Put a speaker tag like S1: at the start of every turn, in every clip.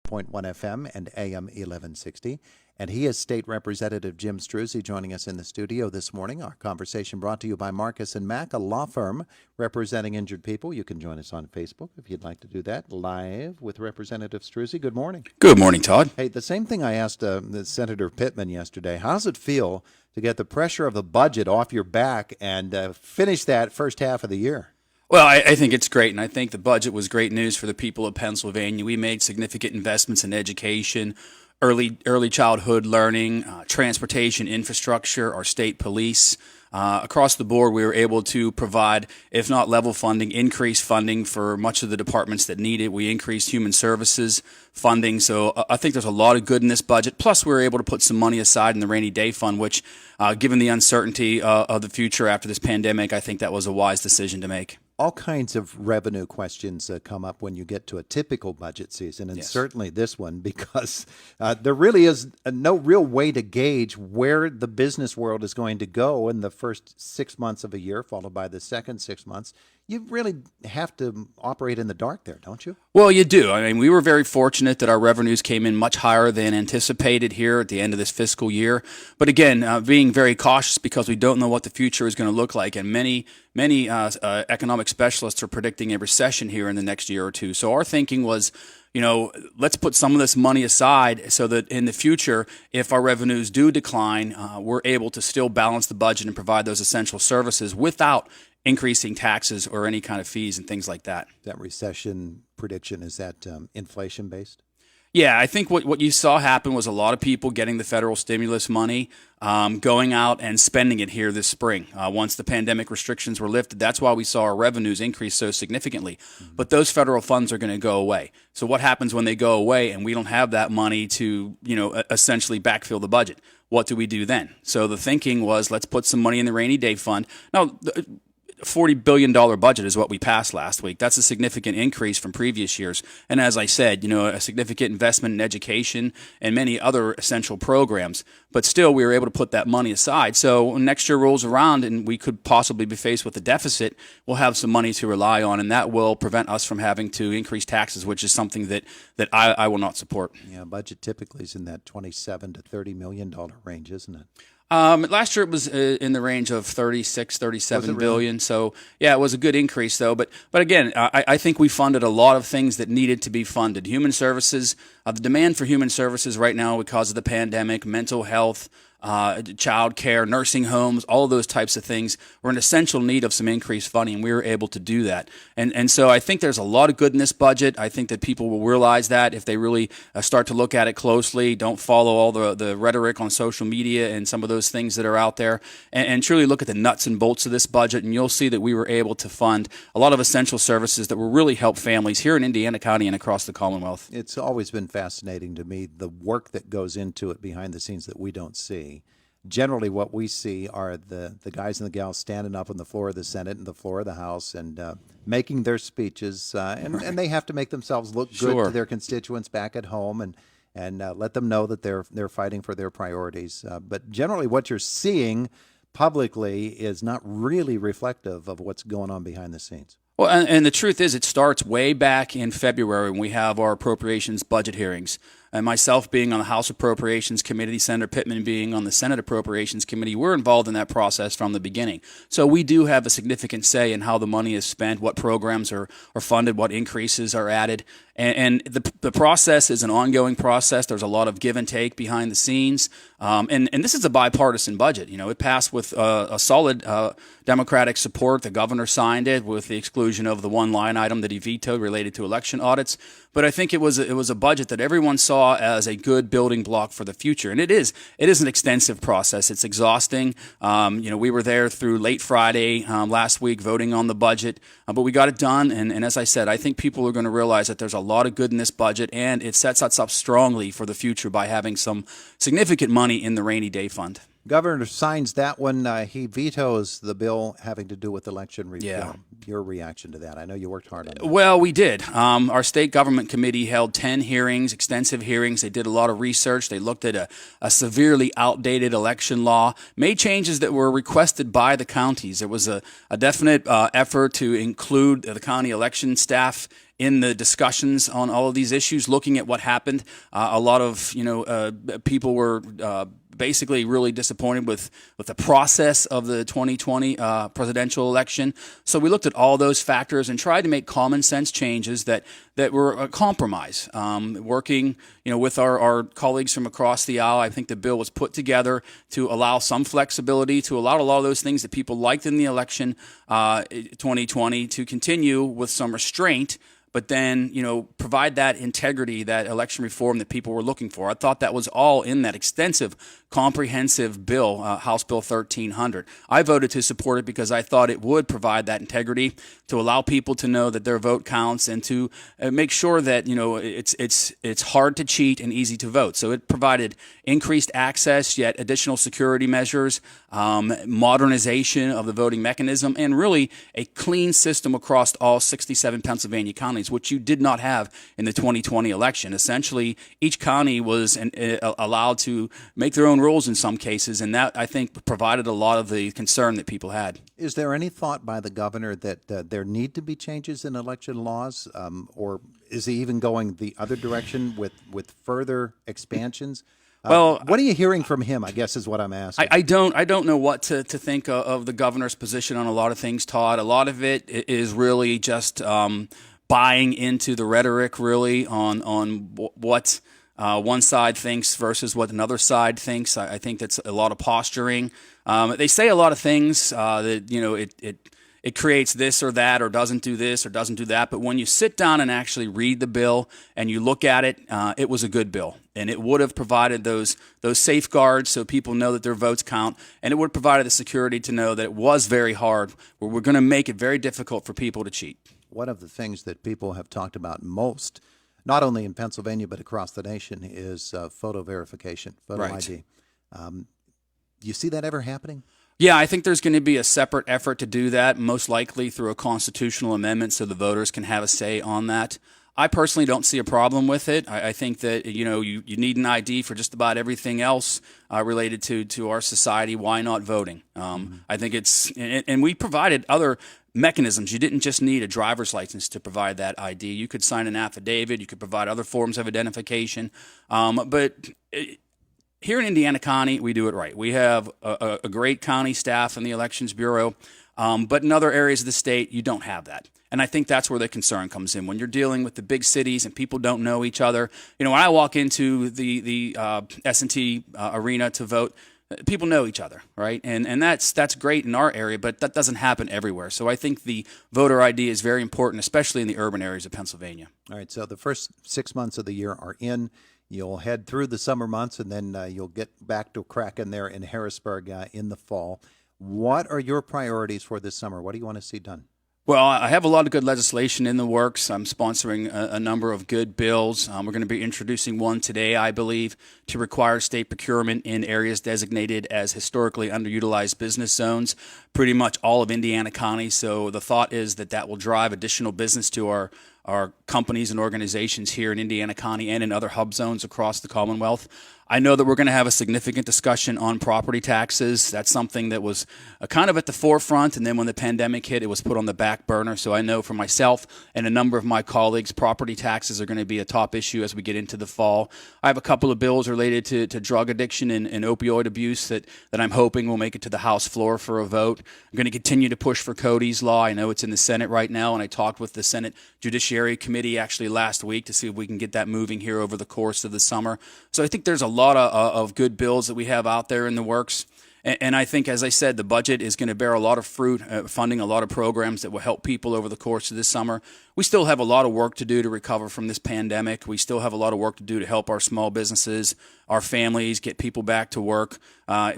S1: FM and AM 1160. And he is State Representative Jim Struzzi joining us in the studio this morning. Our conversation brought to you by Marcus & Mack, a law firm representing injured people. You can join us on Facebook if you'd like to do that, live with Representative Struzzi. Good morning.
S2: Good morning, Todd.
S1: Hey, the same thing I asked Senator Pittman yesterday. How does it feel to get the pressure of the budget off your back and finish that first half of the year?
S2: Well, I think it's great, and I think the budget was great news for the people of Pennsylvania. We made significant investments in education, early childhood learning, transportation infrastructure, our state police. Across the board, we were able to provide, if not level funding, increased funding for much of the departments that need it. We increased human services funding. So I think there's a lot of good in this budget. Plus, we were able to put some money aside in the rainy day fund, which, given the uncertainty of the future after this pandemic, I think that was a wise decision to make.
S1: All kinds of revenue questions come up when you get to a typical budget season, and certainly this one, because there really is no real way to gauge where the business world is going to go in the first 6 months of a year, followed by the second 6 months. You really have to operate in the dark there, don't you?
S2: Well, you do. I mean, we were very fortunate that our revenues came in much higher than anticipated here at the end of this fiscal year. But again, being very cautious because we don't know what the future is going to look like. And many economic specialists are predicting a recession here in the next year or two. So our thinking was, let's put some of this money aside so that in the future, if our revenues do decline, we're able to still balance the budget and provide those essential services without increasing taxes or any kind of fees and things like that.
S1: That recession prediction, is that inflation-based?
S2: Yeah, I think what you saw happen was a lot of people getting the federal stimulus money, going out and spending it here this spring. Once the pandemic restrictions were lifted, that's why we saw our revenues increase so significantly. But those federal funds are going to go away. So what happens when they go away and we don't have that money to, essentially backfill the budget? What do we do then? So the thinking was, let's put some money in the rainy day fund. Now, $40 billion budget is what we passed last week. That's a significant increase from previous years. And as I said, a significant investment in education and many other essential programs. But still, we were able to put that money aside. So when next year rolls around and we could possibly be faced with a deficit, we'll have some money to rely on, and that will prevent us from having to increase taxes, which is something that I will not support.
S1: Yeah, budget typically is in that $27 to $30 million range, isn't it?
S2: Last year it was in the range of 36, 37 billion. Really? So yeah, it was a good increase though. But again, I think we funded a lot of things that needed to be funded. Human services, the demand for human services right now because of the pandemic, mental health, child care, nursing homes, all of those types of things were an essential need of some increased funding, and we were able to do that. And so I think there's a lot of good in this budget. I think that people will realize that if they really start to look at it closely, don't follow all the rhetoric on social media and some of those things that are out there, and truly look at the nuts and bolts of this budget, and you'll see that we were able to fund a lot of essential services that will really help families here in Indiana County and across the Commonwealth.
S1: It's always been fascinating to me, the work that goes into it behind the scenes that we don't see. Generally, what we see are the guys and the gals standing up on the floor of the Senate and the floor of the House and making their speeches, and they have to make themselves look good to their constituents back at home and let them know that they're fighting for their priorities. But generally, what you're seeing publicly is not really reflective of what's going on behind the scenes.
S2: Well, and the truth is, it starts way back in February when we have our appropriations budget hearings. And myself being on the House Appropriations Committee, Senator Pittman being on the Senate Appropriations Committee, we're involved in that process from the beginning. So we do have a significant say in how the money is spent, what programs are funded, what increases are added. And the process is an ongoing process. There's a lot of give and take behind the scenes. And this is a bipartisan budget. It passed with a solid Democratic support. The governor signed it with the exclusion of the one line item that he vetoed related to election audits. But I think it was a budget that everyone saw as a good building block for the future. And it is an extensive process. It's exhausting. We were there through late Friday last week voting on the budget, but we got it done. And as I said, I think people are going to realize that there's a lot of good in this budget, and it sets us up strongly for the future by having some significant money in the rainy day fund.
S1: Governor signs that one. He vetoes the bill having to do with election reform.
S2: Yeah.
S1: Your reaction to that? I know you worked hard on that.
S2: Well, we did. Our state government committee held 10 hearings, extensive hearings. They did a lot of research. They looked at a severely outdated election law, made changes that were requested by the counties. There was a definite effort to include the county election staff in the discussions on all of these issues, looking at what happened. A lot of people were basically really disappointed with the process of the 2020 presidential election. So we looked at all those factors and tried to make common sense changes that were a compromise. Working with our colleagues from across the aisle, I think the bill was put together to allow some flexibility, to allow a lot of those things that people liked in the election 2020 to continue with some restraint, but then, provide that integrity, that election reform that people were looking for. I thought that was all in that extensive, comprehensive bill, House Bill 1300. I voted to support it because I thought it would provide that integrity to allow people to know that their vote counts and to make sure that, it's hard to cheat and easy to vote. So it provided increased access, yet additional security measures, modernization of the voting mechanism, and really a clean system across all 67 Pennsylvania counties, which you did not have in the 2020 election. Essentially, each county was allowed to make their own rules in some cases, and that, I think, provided a lot of the concern that people had.
S1: Is there any thought by the governor that there need to be changes in election laws, or is he even going the other direction with further expansions?
S2: Well,
S1: what are you hearing from him, I guess, is what I'm asking.
S2: I don't know what to think of the governor's position on a lot of things, Todd. A lot of it is really just buying into the rhetoric, really, on what one side thinks versus what another side thinks. I think that's a lot of posturing. They say a lot of things that it creates this or that, or doesn't do this or doesn't do that. But when you sit down and actually read the bill and you look at it, it was a good bill, and it would have provided those safeguards so people know that their votes count, and it would have provided the security to know that it was very hard. We're going to make it very difficult for people to cheat.
S1: One of the things that people have talked about most, not only in Pennsylvania but across the nation, is photo verification, photo ID. Do you see that ever happening?
S2: Yeah, I think there's going to be a separate effort to do that, most likely through a constitutional amendment so the voters can have a say on that. I personally don't see a problem with it. I think that, you need an ID for just about everything else related to our society. Why not voting? I think and we provided other mechanisms. You didn't just need a driver's license to provide that ID. You could sign an affidavit. You could provide other forms of identification. Here in Indiana County, we do it right. We have a great county staff in the Elections Bureau, but in other areas of the state, you don't have that. And I think that's where the concern comes in. When you're dealing with the big cities and people don't know each other, when I walk into the S&T arena to vote, people know each other, right? And that's great in our area, but that doesn't happen everywhere. So I think the voter ID is very important, especially in the urban areas of Pennsylvania.
S1: All right, so the first 6 months of the year are in. You'll head through the summer months, and then you'll get back to cracking there in Harrisburg in the fall. What are your priorities for this summer? What do you want to see done?
S2: Well, I have a lot of good legislation in the works. I'm sponsoring a number of good bills. We're going to be introducing one today, I believe, to require state procurement in areas designated as historically underutilized business zones, pretty much all of Indiana County. So the thought is that will drive additional business to our companies and organizations here in Indiana County and in other hub zones across the Commonwealth. I know that we're going to have a significant discussion on property taxes. That's something that was kind of at the forefront, and then when the pandemic hit, it was put on the back burner. So I know for myself and a number of my colleagues, property taxes are going to be a top issue as we get into the fall. I have a couple of bills related to drug addiction and opioid abuse that I'm hoping will make it to the House floor for a vote. I'm going to continue to push for Cody's Law. I know it's in the Senate right now, and I talked with the Senate Judiciary Committee actually last week to see if we can get that moving here over the course of the summer. So I think there's a lot of good bills that we have out there in the works. And I think, as I said, the budget is going to bear a lot of fruit, funding a lot of programs that will help people over the course of this summer. We still have a lot of work to do to recover from this pandemic. We still have a lot of work to do to help our small businesses, our families, get people back to work.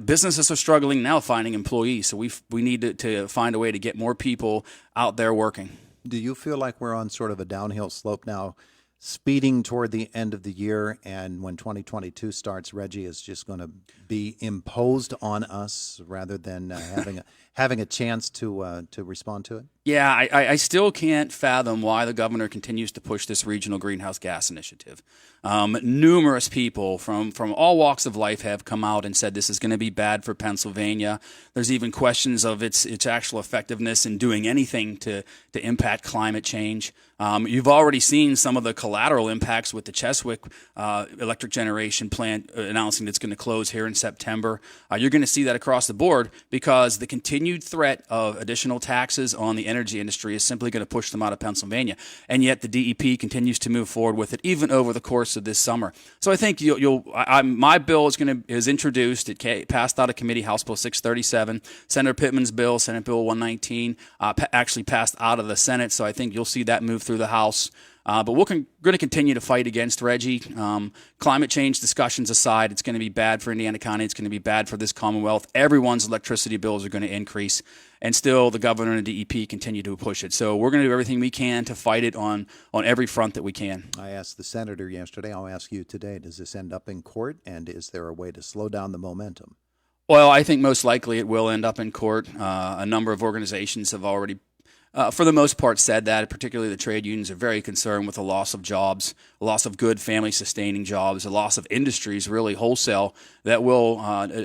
S2: Businesses are struggling now finding employees, so we need to find a way to get more people out there working.
S1: Do you feel like we're on sort of a downhill slope now speeding toward the end of the year, and when 2022 starts, Reggie is just going to be imposed on us rather than having a chance to respond to it?
S2: Yeah, I still can't fathom why the governor continues to push this regional greenhouse gas initiative. Numerous people from all walks of life have come out and said this is going to be bad for Pennsylvania. There's even questions of its actual effectiveness in doing anything to impact climate change. You've already seen some of the collateral impacts with the Cheswick electric generation plant announcing it's going to close here in September. You're going to see that across the board because the continued threat of additional taxes on the energy industry is simply going to push them out of Pennsylvania. And yet the DEP continues to move forward with it even over the course of this summer. So I think my bill is introduced. It passed out of committee, House Bill 637. Senator Pittman's bill, Senate Bill 119, actually passed out of the Senate. So I think you'll see that move through the House. But we're going to continue to fight against Reggie. Climate change discussions aside, it's going to be bad for Indiana County. It's going to be bad for this Commonwealth. Everyone's electricity bills are going to increase. And still, the governor and the DEP continue to push it. So we're going to do everything we can to fight it on every front that we can.
S1: I asked the senator yesterday. I'll ask you today. Does this end up in court? And is there a way to slow down the momentum?
S2: Well, I think most likely it will end up in court. A number of organizations have already for the most part, said that. Particularly the trade unions are very concerned with the loss of jobs, a loss of good family-sustaining jobs, a loss of industries, really wholesale, that will,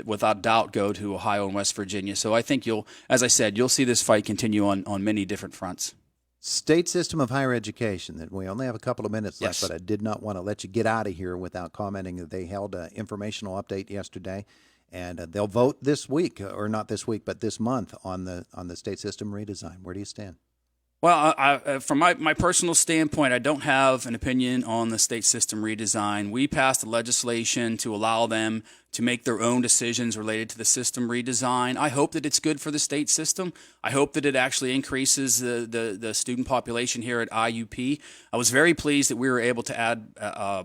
S2: without doubt, go to Ohio and West Virginia. So I think as I said, you'll see this fight continue on many different fronts.
S1: State system of higher education. That we only have a couple of minutes left,
S2: Yes.
S1: but I did not want to let you get out of here without commenting that they held an informational update yesterday. And they'll vote this week, or not this week, but this month on the state system redesign. Where do you stand?
S2: Well, from my personal standpoint, I don't have an opinion on the state system redesign. We passed legislation to allow them to make their own decisions related to the system redesign. I hope that it's good for the state system. I hope that it actually increases the student population here at IUP. I was very pleased that we were able to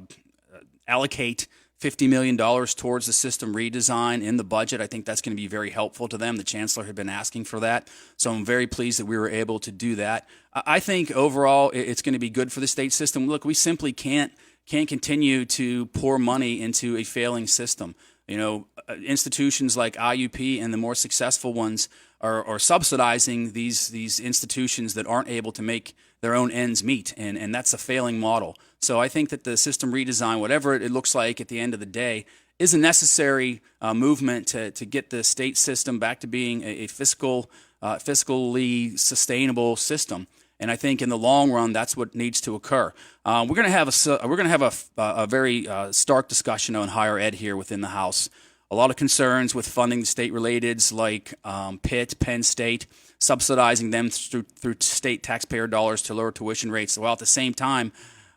S2: allocate $50 million towards the system redesign in the budget. I think that's going to be very helpful to them. The chancellor had been asking for that. So I'm very pleased that we were able to do that. I think overall it's going to be good for the state system. Look, we simply can't continue to pour money into a failing system. Institutions like IUP and the more successful ones are subsidizing these institutions that aren't able to make their own ends meet, and that's a failing model. So I think that the system redesign, whatever it looks like at the end of the day, is a necessary movement to get the state system back to being a fiscally sustainable system. And I think in the long run, that's what needs to occur. We're going to have a very stark discussion on higher ed here within the House. A lot of concerns with funding the state-relateds like Pitt, Penn State, subsidizing them through state taxpayer dollars to lower tuition rates. While at the same time,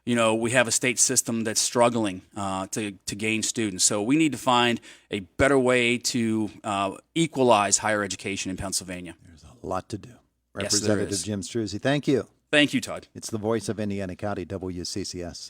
S2: we have a state system that's struggling to gain students. So we need to find a better way to equalize higher education in Pennsylvania.
S1: There's a lot to do.
S2: Yes, there
S1: Representative
S2: is.
S1: Jim Struzzi, thank you.
S2: Thank you, Todd.
S1: It's the voice of Indiana County, WCCS.